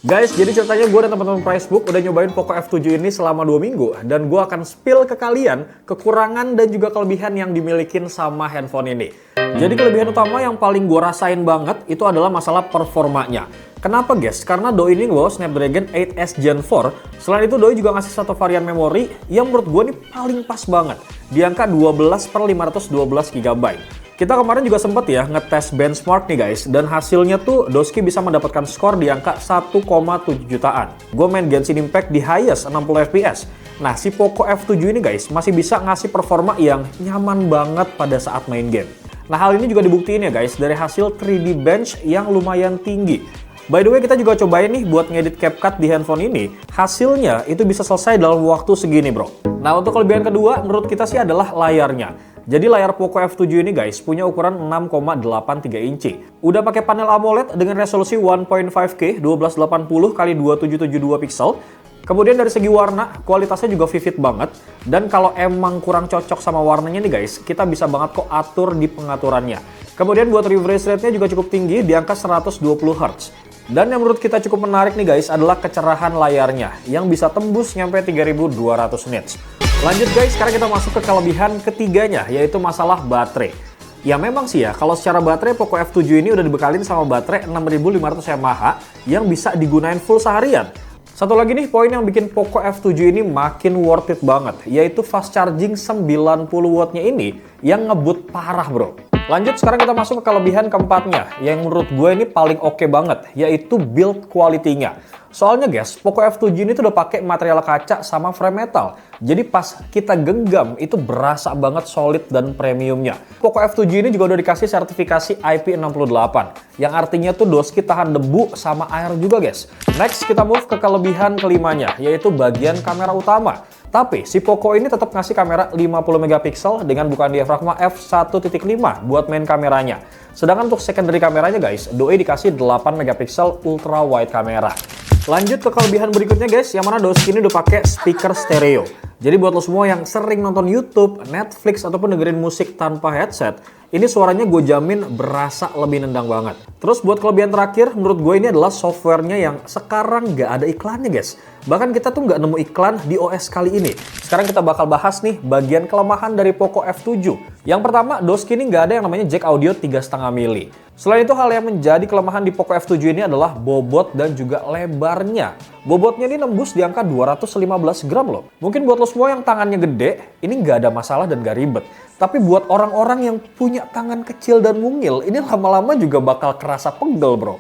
Guys, jadi ceritanya gue dan teman-teman Facebook udah nyobain Poco F7 ini selama 2 minggu. Dan gue akan spill ke kalian kekurangan dan juga kelebihan yang dimilikin sama handphone ini. Jadi kelebihan utama yang paling gue rasain banget itu adalah masalah performanya. Kenapa guys? Karena Doi ini bawa Snapdragon 8S Gen 4. Selain itu Doi juga ngasih satu varian memori yang menurut gue ini paling pas banget. Di angka 12/512 GB. Kita kemarin juga sempet ya ngetes benchmark nih guys, dan hasilnya tuh Doski bisa mendapatkan skor di angka 1,7 jutaan. Gue main Genshin Impact di highest 60 fps. Nah, si Poco F7 ini guys masih bisa ngasih performa yang nyaman banget pada saat main game. Nah, hal ini juga dibuktiin ya guys dari hasil 3D bench yang lumayan tinggi. By the way, kita juga cobain nih buat ngedit CapCut di handphone ini. Hasilnya itu bisa selesai dalam waktu segini bro. Nah, untuk kelebihan kedua menurut kita sih adalah layarnya. Jadi layar Poco F7 ini guys punya ukuran 6,83 inci. Udah pakai panel AMOLED dengan resolusi 1.5K 1280x2772 pixel. Kemudian dari segi warna, kualitasnya juga vivid banget. Dan kalau emang kurang cocok sama warnanya nih guys, kita bisa banget kok atur di pengaturannya. Kemudian buat refresh rate-nya juga cukup tinggi di angka 120 Hz. Dan yang menurut kita cukup menarik nih guys adalah kecerahan layarnya yang bisa tembus nyampe 3200 nits. Lanjut guys, sekarang kita masuk ke kelebihan ketiganya, yaitu masalah baterai. Ya memang sih ya, kalau secara baterai Poco F7 ini udah dibekalin sama baterai 6500 mAh yang bisa digunain full seharian. Satu lagi nih poin yang bikin Poco F7 ini makin worth it banget, yaitu fast charging 90 wattnya ini yang ngebut parah bro. Lanjut, sekarang kita masuk ke kelebihan keempatnya, yang menurut gue ini paling oke banget, yaitu build quality-nya. Soalnya guys, Poco F7 ini tuh udah pakai material kaca sama frame metal. Jadi pas kita genggam itu berasa banget solid dan premiumnya. Poco F7 ini juga udah dikasih sertifikasi IP68, yang artinya tuh Doski tahan debu sama air juga guys. Next, kita move ke kelebihan kelimanya, yaitu bagian kamera utama. Tapi si Poco ini tetap ngasih kamera 50 megapiksel dengan bukaan diafragma f1.5 buat main kameranya. Sedangkan untuk secondary kameranya guys, Doi dikasih 8 megapiksel ultra wide kamera. Lanjut ke kelebihan berikutnya guys, yang mana Doski ini udah pakai speaker stereo. Jadi buat lo semua yang sering nonton YouTube, Netflix, ataupun dengerin musik tanpa headset, ini suaranya gue jamin berasa lebih nendang banget. Terus buat kelebihan terakhir, menurut gue ini adalah softwarenya yang sekarang nggak ada iklannya guys. Bahkan kita tuh nggak nemu iklan di OS kali ini. Sekarang kita bakal bahas nih bagian kelemahan dari Poco F7. Yang pertama, Doski ini nggak ada yang namanya jack audio 3,5 mili. Selain itu, hal yang menjadi kelemahan di Poco F7 ini adalah bobot dan juga lebarnya. Bobotnya ini nembus di angka 215 gram loh. Mungkin buat lo semua yang tangannya gede, ini nggak ada masalah dan nggak ribet. Tapi buat orang-orang yang punya tangan kecil dan mungil, ini lama-lama juga bakal kerasa pegel bro.